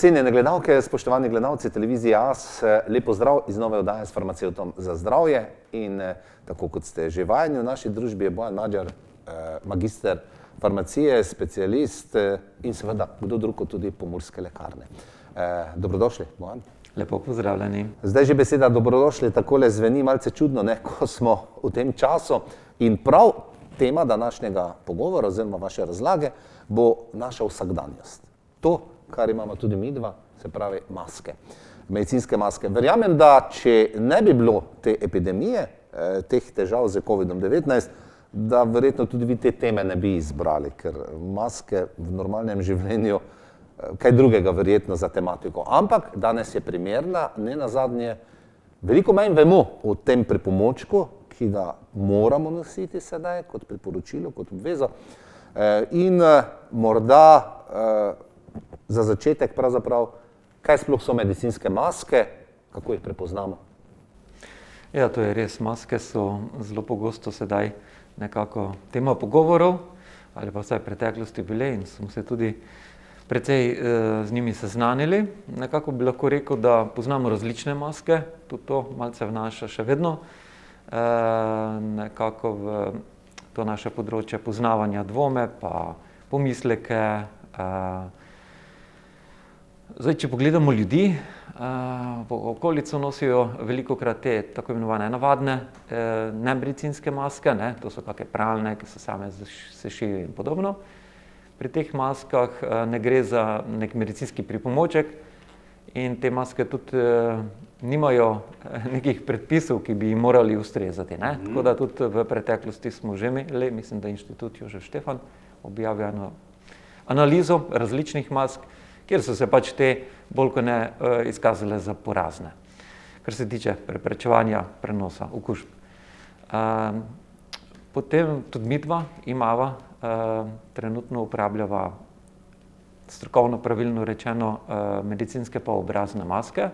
Cenjene gledalke, spoštovani gledalci televizije AS, lep pozdrav iz nove oddaje s farmacevtom za zdravje in tako kot ste že vajeni v naši družbi je Bojan Madžar, magister farmacije, specialist in seveda kdo drug kot tudi Pomurske lekarne. Dobrodošli, Bojan. Lepo pozdravljeni. Zdaj že beseda dobrodošli takole zveni malce čudno, ko smo v tem času in prav tema današnjega pogovora oziroma vaše razlage bo naša vsakdanjost. To, kar imamo tudi mi dva, se pravi maske, medicinske maske. Verjamem, da če ne bi bilo te epidemije, teh težav z COVID-19, da verjetno tudi vi te teme ne bi izbrali, ker maske v normalnem življenju, kaj drugega verjetno za tematiko. Ampak danes je primerna, ne nazadnje, veliko manj vemo o tem pripomočku, ki ga moramo nositi sedaj kot priporočilo, kot obvezo. In morda za začetek pravzaprav, kaj sploh so medicinske maske, kako jih prepoznamo? Ja, to je res. Maske so zelo pogosto sedaj nekako tema pogovorov, ali pa vsaj v preteklosti bile in smo se tudi precej z njimi seznanili. Nekako bi lahko rekel, da poznamo različne maske, tudi to malce vnaša še vedno nekako v to naše področje poznavanja dvome, pa pomisleke. Zdaj, če pogledamo ljudi, v okolico nosijo velikokrat te tako imenovane navadne nemedicinske maske, to so kakšne pralne, ki se same sešijo in podobno. Pri teh maskah ne gre za nek medicinski pripomoček in te maske tudi nimajo nekih predpisov, ki bi jim morali ustrezati. Tako da tudi v preteklosti smo že imeli, mislim, da Inštitut Jožef Štefan objavil eno analizo različnih mask, kjer so se pač te bolj kot ne izkazale za porazne, kar se tiče preprečevanja prenosa okužb. Potem tudi midva imava, trenutno uporabljava strokovno pravilno rečeno medicinske pa obrazne maske,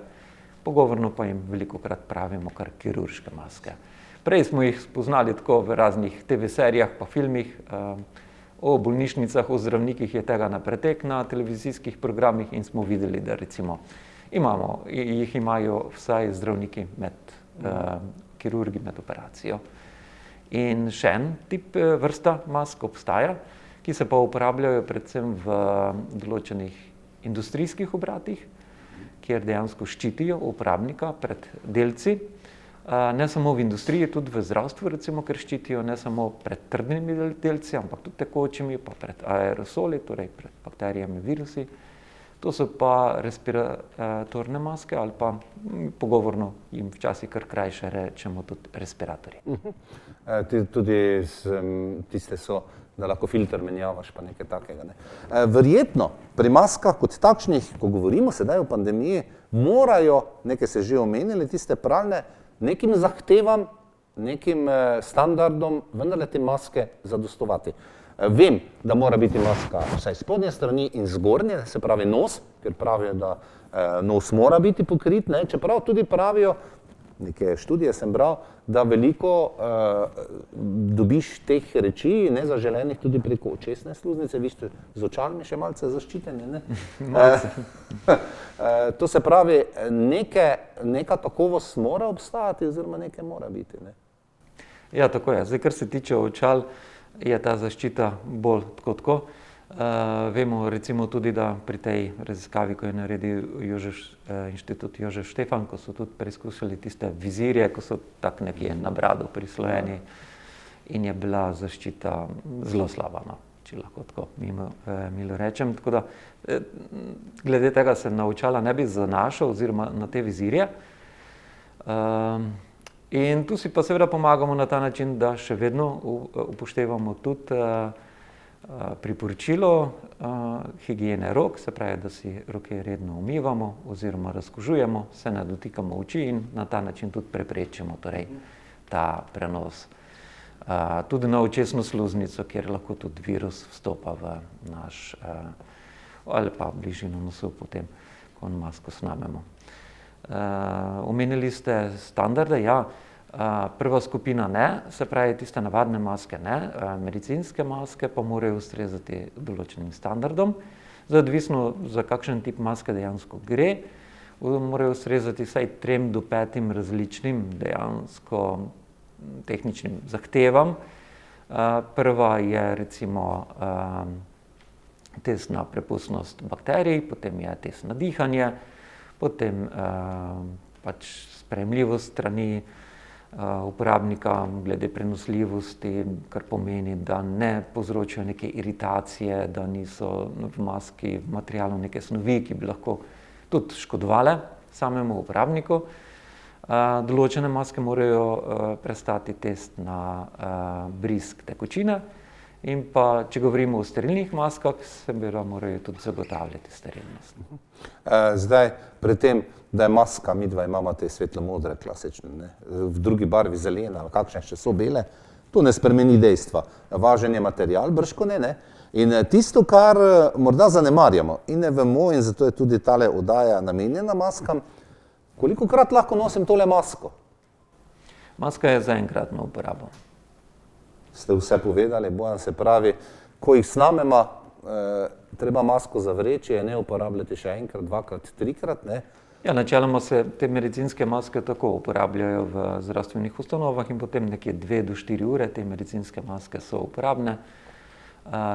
pogovorno pa jim velikokrat pravimo kar kirurške maske. Prej smo jih spoznali tako v raznih TV serijah pa filmih, o bolnišnicah, o zdravnikih je tega na pretek na televizijskih programih in smo videli, da recimo jih imajo vsaj zdravniki med kirurgi med operacijo. In še en tip vrsta mask obstaja, ki se pa uporabljajo predvsem v določenih industrijskih obratih, kjer dejansko ščitijo uporabnika pred delci. Ne samo v industriji, tudi v zdravstvu, recimo, ker ščitijo ne samo pred trdnimi delci, ampak tudi tekočimi, pa pred aerosoli, torej pred bakterijami, virusi. To so pa respiratorne maske ali pa pogovorno jim včasih kar krajše rečemo tudi respiratorji. Tudi tiste so, da lahko filter menjavaš pa nekaj takega. Verjetno pri maskah kot takšnih, ko govorimo sedaj o pandemiji, morajo, nekaj se že omenili, tiste pralne, nekim zahtevam, nekim standardom vendarle te maske zadostovati. Vem, da mora biti maska vsaj spodnje strani in zgornje, se pravi nos, ker pravijo, da nos mora biti pokrit, čeprav tudi pravijo, neke študije sem bral, da veliko dobiš teh reči nezaželenih tudi preko očesne sluznice, vi ste z očalmi še malce zaščiteni, ne? To se pravi, neka kakovost mora obstajati oziroma nekaj mora biti, ne? Ja, tako je. Zdaj, kar se tiče očal, je ta zaščita bolj tako. Vemo recimo tudi, da pri tej raziskavi, ko je naredil Inštitut Jožef Štefan, ko so tudi preizkušali tiste vizirje, ko so tak nekje na brado prislojeni in je bila zaščita zelo slaba, če lahko tako milo rečem. Tako da glede tega se na očala ne bi zanašal oziroma na te vizirje. In tu si pa seveda pomagamo na ta način, da še vedno upoštevamo tudi priporočilo higiene rok, se pravi, da si roke redno umivamo oziroma razkužujemo, se ne dotikamo oči in na ta način tudi preprečimo ta prenos. Tudi na očesno sluznico, kjer lahko tudi virus vstopa v naš ali pa bližino nosu potem, ko masko snamemo. Omenili ste standarde, ja. Prva skupina ne, se pravi tiste navadne maske ne, medicinske maske pa morajo ustrezati določenim standardom. Zdaj, odvisno za kakšen tip maske dejansko gre, morajo ustrezati vsaj 3 do 5 različnim dejansko tehničnim zahtevam. Prva je recimo test na prepustnost bakterij, potem je test na dihanje, potem pač sprejemljivost strani uporabnika glede prenosljivosti, kar pomeni, da ne povzročajo neke iritacije, da niso v maski, v materialu neke snovi, ki bi lahko tudi škodovale samemu uporabniku. Določene maske morajo prestati test na brizg tekočine in pa, če govorimo o sterilnih maskah, seveda morajo tudi zagotavljati sterilnost. Zdaj, pri tem, da je maska, midva imamo te svetlo-modre klasične, ne? V drugi barvi zelena, kakšne še so bele, to ne spremeni dejstva. Važen je material, bržkone, ne? In tisto, kar morda zanemarjamo in ne vemo, in zato je tudi tale oddaja namenjena maskam, kolikokrat lahko nosim tole masko? Maska je za enkratno uporabo. Ste vse povedali, Bojan, se pravi, ko jih snamemo, treba masko zavreči, je ne uporabljati še enkrat, dvakrat, trikrat, ne? Ja, načeloma se te medicinske maske tako uporabljajo v zdravstvenih ustanovah in potem nekje 2 do 4 ure te medicinske maske so uporabne.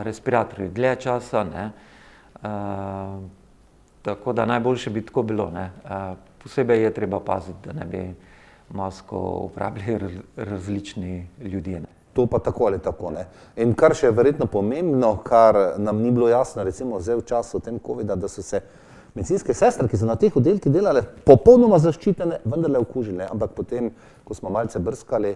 Respiratorji dlje časa, ne? Tako da najboljše bi tako bilo, ne? Posebej je treba paziti, da ne bi masko uporabljali različni ljudje, ne? To pa tako ali tako, ne. In kar še je verjetno pomembno, kar nam ni bilo jasno, recimo zdaj v času tem covida, da so se medicinske sestre, ki so na teh oddelkih delale, popolnoma zaščitene, vendarle okužile, ampak potem, ko smo malce brskali,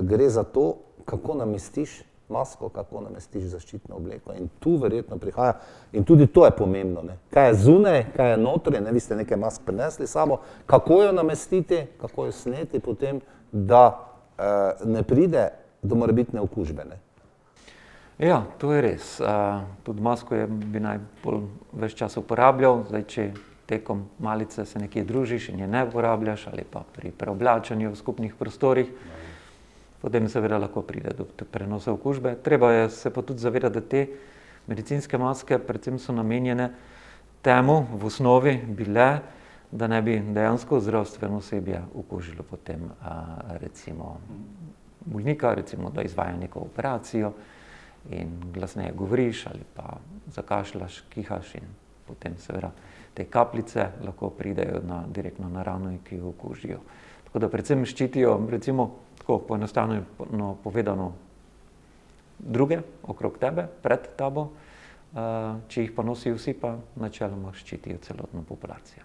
gre za to, kako namestiš masko, kako namestiš zaščitno obleko. In tu verjetno prihaja, in tudi to je pomembno, ne. Kaj je zunaj, kaj je notri, ne, vi ste nekaj mask prinesli sabo, kako jo namestiti, kako jo sneti potem, da ne pride do morebitne okužbe, ne. Ja, to je res. Tudi masko bi najbolj ves čas uporabljal. Zdaj, če tekom malice se nekje družiš in je ne uporabljaš ali pa pri preoblačanju v skupnih prostorih, potem seveda lahko pride do prenosa okužbe. Treba je se pa tudi zavedati, da te medicinske maske predvsem so namenjene temu v osnovi bile, da ne bi dejansko zdravstveno osebje okužilo potem recimo bolnika, recimo da izvaja neko operacijo in glasneje govoriš ali pa zakašljaš, kihaš in potem seveda te kapljice lahko pridejo direktno na rano in ki jo okužijo. Tako da predvsem ščitijo, recimo tako poenostavljeno povedano, druge okrog tebe, pred tabo, če jih pa nosijo vsi, pa načeloma ščitijo celotno populacijo.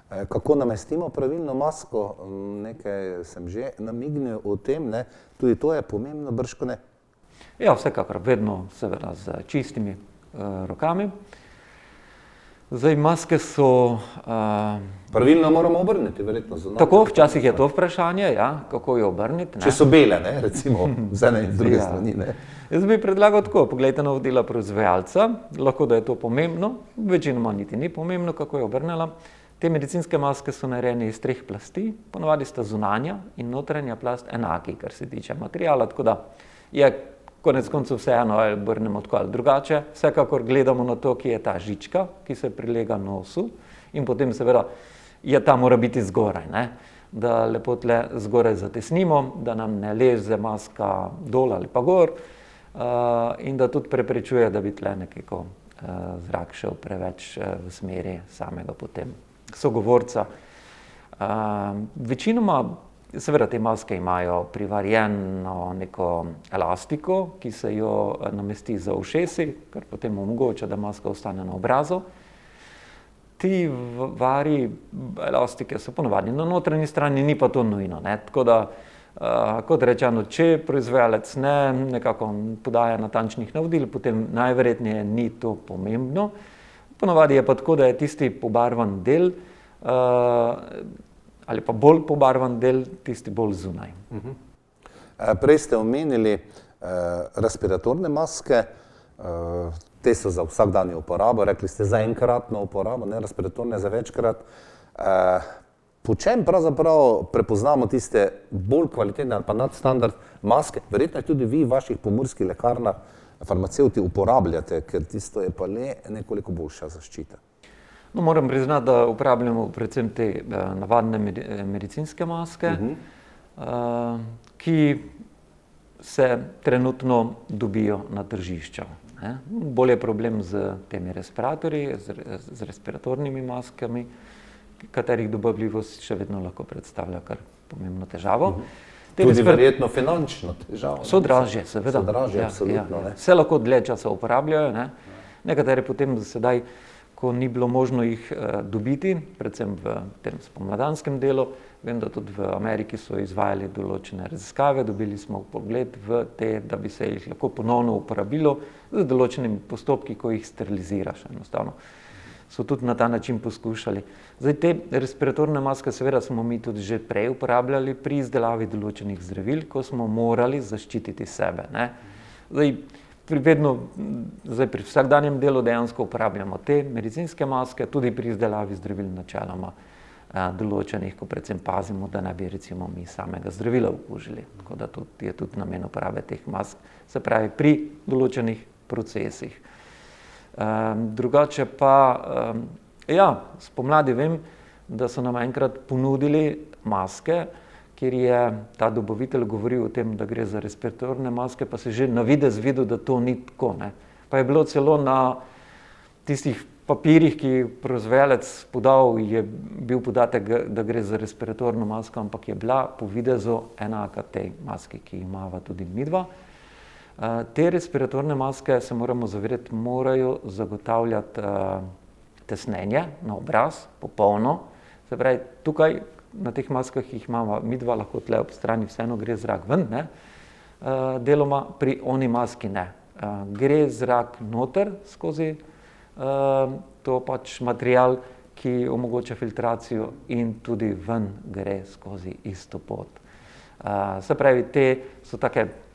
Kako namestimo pravilno masko? Nekaj sem že namignil o tem, ne? Tudi to je pomembno, bržkone. Ja, vsekakor, vedno seveda z čistimi rokami. Zdaj, maske so... Pravilno moramo obrniti, verjetno. Tako, včasih je to vprašanje, ja, kako jo obrniti. Če so bele, ne, recimo, z ene in druge strani, ne. Jaz bi predlagal tako, poglejte navodila proizvajalca, lahko da je to pomembno, večinoma niti ni pomembno, kako je obrnila. Te medicinske maske so narejene iz 3 plasti, ponavadi sta zunanja in notranja plast enaki, kar se tiče materiala, tako da je konec koncev vseeno, ali obrnemo tako ali drugače. Vsekakor gledamo na to, ki je ta žička, ki se prilega nosu in potem seveda ta mora biti zgoraj, ne? Da lepo tle zgoraj zatesnimo, da nam ne leze maska dol ali pa gor in da tudi preprečuje, da bi tle nekako zrak šel preveč v smeri samega potem sogovorca. Večinoma seveda te maske imajo privarjeno neko elastiko, ki se jo namesti za ušesi, kar potem omogoča, da maska ostane na obrazu. Ti vari elastike so ponavadi na notranji strani, ni pa to nujno, ne? Tako da, kot rečeno, če proizvajalec ne nekako podaja natančnih navodil, potem najverjetneje ni to pomembno. Ponavadi je pa tako, da je tisti pobarvan del ali pa bolj pobarvan del, tisti bolj zunaj. Prej ste omenili respiratorne maske, te so za vsakdanjo uporabo, rekli ste za enkratno uporabo, ne respiratorne za večkrat. Po čem pravzaprav prepoznamo tiste bolj kvalitetne ali pa nadstandard maske? Verjetno tudi vi v vaših pomurskih lekarnah farmacevti uporabljate, ker tisto je pa le nekoliko boljša zaščita. No, moram priznati, da uporabljamo predvsem te navadne medicinske maske, ki se trenutno dobijo na tržišču. Bolj je problem z temi respiratorji, z respiratornimi maskami, katerih dobavljivost še vedno lahko predstavlja kar pomembno težavo. Tudi verjetno finančno težavo. So dražje, seveda. So dražje, absolutno. Vse lahko dlje časa uporabljajo. Nekatere potem sedaj, ko ni bilo možno jih dobiti, predvsem v tem spomladanskem delu, vem, da tudi v Ameriki so izvajali določene raziskave, dobili smo vpogled v te, da bi se jih lahko ponovno uporabilo z določenimi postopki, ko jih steriliziraš enostavno. So tudi na ta način poskušali. Zdaj, te respiratorne maske seveda smo mi tudi že prej uporabljali pri izdelavi določenih zdravil, ko smo morali zaščititi sebe. Zdaj, pri vsakdanjem delu dejansko uporabljamo te medicinske maske, tudi pri izdelavi zdravil načeloma določenih, ko predvsem pazimo, da ne bi recimo mi samega zdravila okužili. Tako da je tudi namen uporabe teh mask, se pravi pri določenih procesih. Drugače pa, spomladi vem, da so nam enkrat ponudili maske, kjer je ta dobavitelj govoril o tem, da gre za respiratorne maske, pa se že na videz videl, da to ni tako. Pa je bilo celo na tistih papirjih, ki je proizvajalec podal, je bil podatek, da gre za respiratorno masko, ampak je bila po videzu enaka tej maski, ki imava tudi midva. Te respiratorne maske, se moramo zavedati, morajo zagotavljati tesnenje na obraz, popolno. Se pravi, tukaj na teh maskah jih imamo midva, lahko tle ob strani vseeno gre zrak ven, deloma pri oni maski ne. Gre zrak noter skozi to pač material, ki omogoča filtracijo in tudi ven gre skozi isto pot. Se pravi, te so take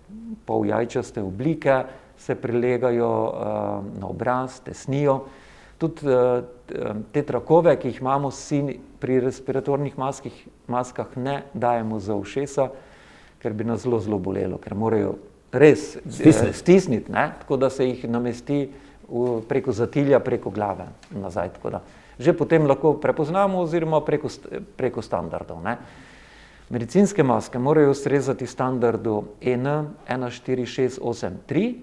poljajčaste oblike, se prilegajo na obraz, tesnijo. Tudi te trakove, ki jih imamo, si pri respiratornih maskah ne dajemo za ušesa, ker bi nas zelo bolelo, ker morajo res stisniti, tako da se jih namesti preko zatilja, preko glave nazaj. Tako da že potem lahko prepoznamo oziroma preko standardov. Medicinske maske morajo ustrezati standardu EN 14683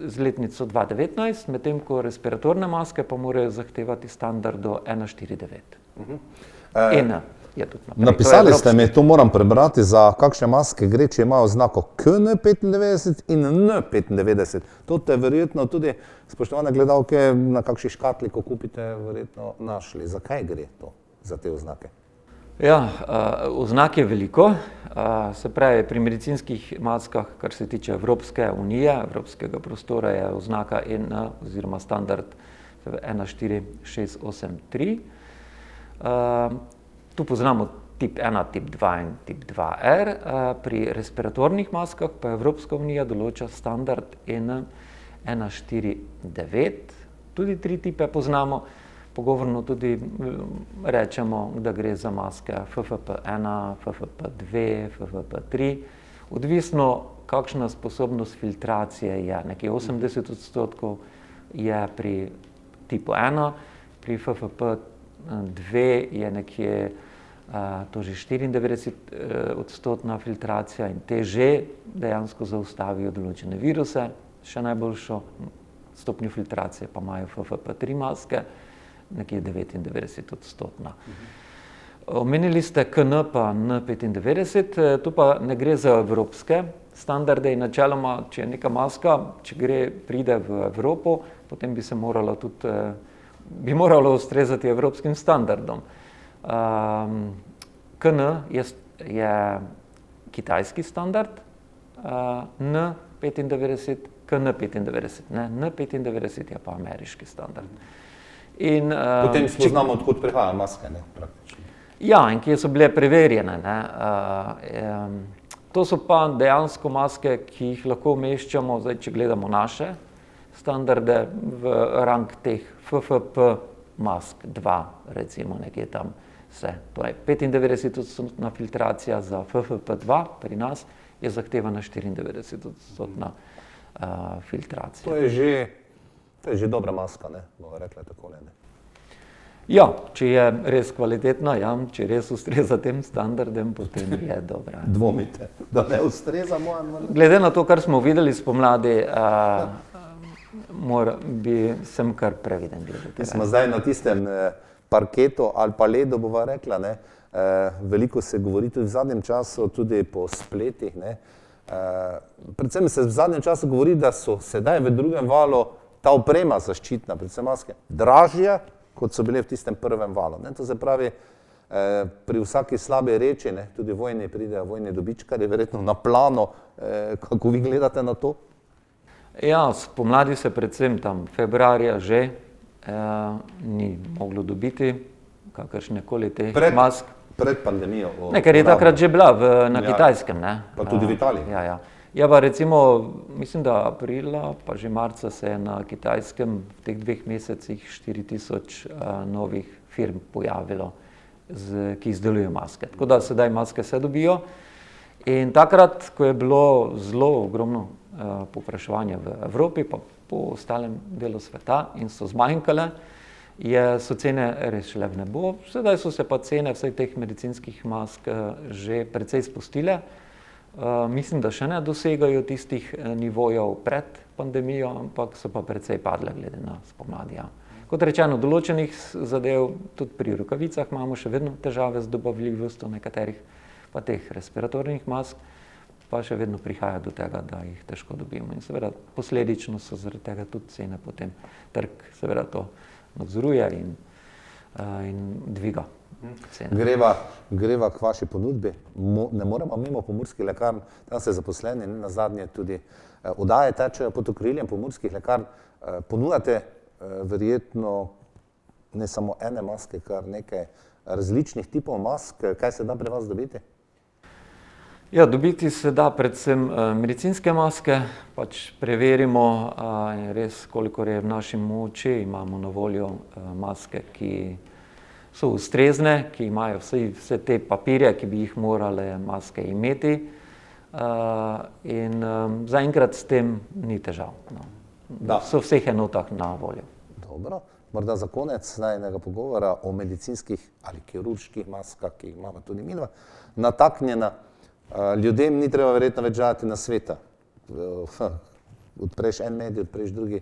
z letnico 2019, medtem ko respiratorne maske pa morajo zahtevati standardu 149. EN je tudi naprej. Napisali ste mi, to moram prebrati, za kakšne maske gre, če imajo znako KN95 in N95. To te verjetno tudi, spoštovane gledalke, na kakšni škatli, ko kupite, verjetno našli. Zakaj gre to za te oznake? Oznak je veliko, se pravi pri medicinskih maskah, kar se tiče Evropske unije, evropskega prostora, je oznaka EN oziroma standard 14683. Tu poznamo tip 1, tip 2 in tip 2R, pri respiratornih maskah pa Evropska unija določa standard EN 149, tudi 3 tipe poznamo. Pogovorno tudi rečemo, da gre za maske FFP1, FFP2, FFP3. Odvisno, kakšna sposobnost filtracije je. Nekje 80% je pri tipu 1, pri FFP2 je nekje to že 94% filtracija in te že dejansko zaustavijo določene viruse. Še najboljšo stopnjo filtracije pa imajo FFP3 maske, nekje 99%. Omenili ste KN pa N95, tu pa ne gre za evropske standarde in načeloma, če je neka maska, če pride v Evropo, potem bi se moralo ustrezati evropskim standardom. KN je kitajski standard, N95, KN95, N95 je pa ameriški standard. Potem spoznamo, odkud prihaja maske, praktično. Ja, in kje so bile preverjene. To so pa dejansko maske, ki jih lahko umeščamo, zdaj, če gledamo naše standarde, v rang teh FFP mask 2, recimo nekje tam se. Torej, 95% filtracija za FFP2 pri nas je zahtevana 94% filtracije. To je že dobra maska, ne, bomo rekli takole, ne. Ja, če je res kvalitetna, ja, če res ustreza tem standardem, potem je dobra. Dvomite, da ne ustreza mojim? Glede na to, kar smo videli spomladi, sem kar previden glede tega. Mi smo zdaj na tistem parketu ali pa ledu, bova rekla, ne. Veliko se govori tudi v zadnjem času, tudi po spletih, ne. Predvsem se v zadnjem času govori, da so sedaj v drugem valu ta oprema zaščitna, predvsem maske, dražje, kot so bile v tistem prvem valu. Ne? To se pravi, pri vsaki slabi reči, ne, tudi vojni pridejo vojni dobičkarji, verjetno na plano, kako vi gledate na to? Ja, spomladi se predvsem tam februarja že ni moglo dobiti kakršnekoli teh mask. Pred pandemijo? Ne, ker je takrat že bila na Kitajskem. Ne? Pa tudi v Italiji? Ja. Ja, pa recimo, mislim, da aprila, pa že marca se je na Kitajskem v teh 2 mesecih 4000 novih firm pojavilo, ki izdelujejo maske. Tako da sedaj maske se dobijo. In takrat, ko je bilo zelo ogromno povpraševanje v Evropi, pa po ostalem delu sveta in so zmanjkale, so cene res šle v nebo. Sedaj so se pa cene vseh teh medicinskih mask že precej spustile. Mislim, da še ne dosegajo tistih nivojev pred pandemijo, ampak so pa precej padle glede na spomladi. Ja. Kot rečeno, določenih zadev, tudi pri rokavicah imamo še vedno težave z dobavljivostjo nekaterih, pa teh respiratornih mask, pa še vedno prihaja do tega, da jih težko dobimo. In seveda posledično so zaradi tega tudi cene potem, trg seveda to nadzoruje in dviga. Greva k vaši ponudbi. Ne moremo mimo pomurskih lekarn, tam ste zaposleni, na zadnje tudi oddaje tečejo pod okriljem pomurskih lekarn. Ponujate verjetno ne samo ene maske, kar nekaj različnih tipov mask. Kaj se da pri vas dobiti? Ja, dobiti se da predvsem medicinske maske, pač preverimo res, kolikor je v naši moči, imamo na voljo maske, ki so ustrezne, ki imajo vse te papirje, ki bi jih morale maske imeti, in zaenkrat s tem ni težav. No. So v vseh enotah na voljo. Dobro, morda za konec najnega pogovora o medicinskih ali kirurških maskah, ki jih imamo tudi midva, nataknjena. Ljudem ni treba verjetno več žaliti na sveta. Odpreš en medij, odpreš drugi.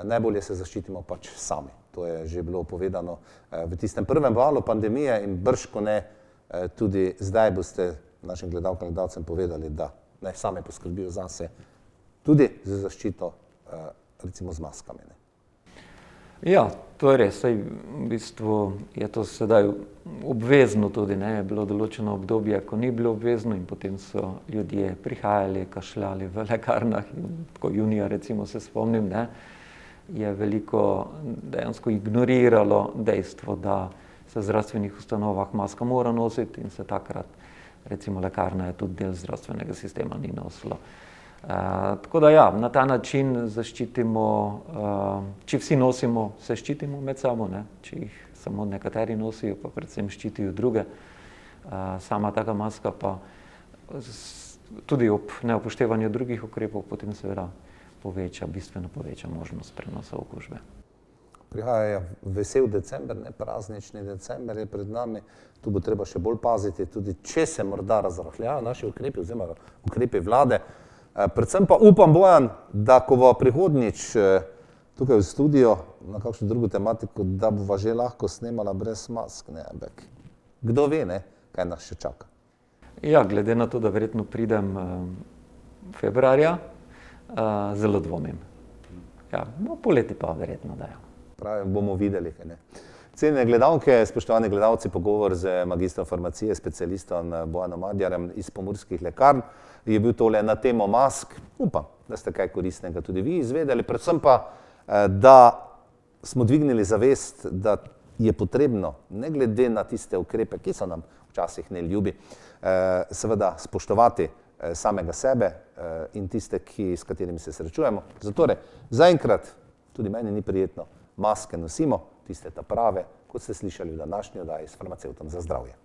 Najbolje se zaščitimo pač sami. To je že bilo povedano v tistem prvem valu pandemije in bržkone tudi zdaj boste našim gledalkam in gledalcem povedali, da naj same poskrbijo zase, tudi za zaščito, recimo z maskami. Ne. Ja, to je res. V bistvu je to sedaj obvezno tudi, ne. Je bilo določeno obdobje, ko ni bilo obvezno in potem so ljudje prihajali, kašljali v lekarnah, tako junija recimo se spomnim, ne. Je veliko dejansko ignoriralo dejstvo, da se v zdravstvenih ustanovah maska mora nositi in se takrat, recimo lekarna je tudi del zdravstvenega sistema, ni nosilo. Tako da ja, na ta način zaščitimo, če vsi nosimo, se ščitimo med sabo, ne? Če jih samo nekateri nosijo, pa predvsem ščitijo druge. Sama taka maska pa tudi ob neupoštevanju drugih ukrepov potem seveda bistveno poveča možnost prenosa okužbe. Prihaja vesel december, ne, praznični december je pred nami, tu bo treba še bolj paziti, tudi če se morda razrahljajo naši ukrepi oziroma ukrepi vlade. Predvsem pa upam, Bojan, da ko bo prihodnjič tukaj v studio na kakšno drugo tematiko, da bova že lahko snemala brez mask, ne, ampak kdo ve, ne, kaj nas še čaka. Ja, glede na to, da verjetno pridem februarja, zelo dvomim. Ja, poleti pa verjetno, da ja. Pravim, bomo videli, kaj ne. Cenjene gledalke, spoštovani gledalci, pogovor z magistrom farmacije, specialistom Bojanom Madjarjem iz pomurskih lekarn je bil tole na temo mask. Upam, da ste kaj koristnega tudi vi izvedeli, predvsem pa, da smo dvignili zavest, da je potrebno, ne glede na tiste ukrepe, ki so nam včasih neljubi, seveda spoštovati samega sebe in tiste, s katerimi se srečujemo. Zatorej, zaenkrat, tudi meni ni prijetno, maske nosimo, tiste ta prave, kot ste slišali v današnji oddaji s farmacevtom za zdravje.